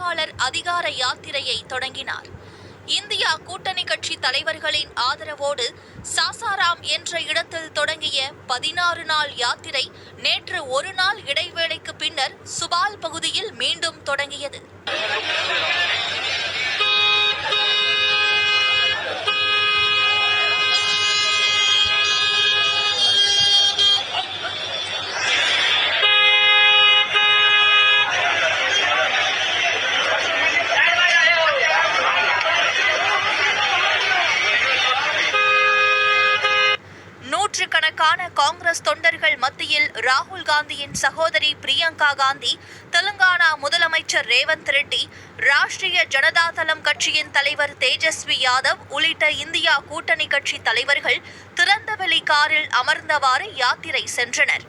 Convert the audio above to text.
வேட்பாளர் அதிகார யாத்திரையை தொடங்கினார். இந்தியா கூட்டணி கட்சி தலைவர்களின் ஆதரவோடு சாசாராம் என்ற இடத்தில் தொடங்கிய 16 நாள் யாத்திரை நேற்று ஒரு நாள் இடைவேளைக்கு பின்னர் சுபால் பகுதியில் மீண்டும் தொடங்கியது. நூற்றுக்கணக்கான காங்கிரஸ் தொண்டர்கள் மத்தியில் ராகுல் காந்தியின் சகோதரி பிரியங்கா காந்தி, தெலுங்கானா முதலமைச்சர் ரேவந்த் ரெட்டி, ராஷ்டிரிய ஜனதா தளம் கட்சியின் தலைவர் தேஜஸ்வி யாதவ் உள்ளிட்ட இந்தியா கூட்டணி கட்சி தலைவர்கள் திறந்தவெளி காரில் அமர்ந்தவாறு யாத்திரை சென்றனர்.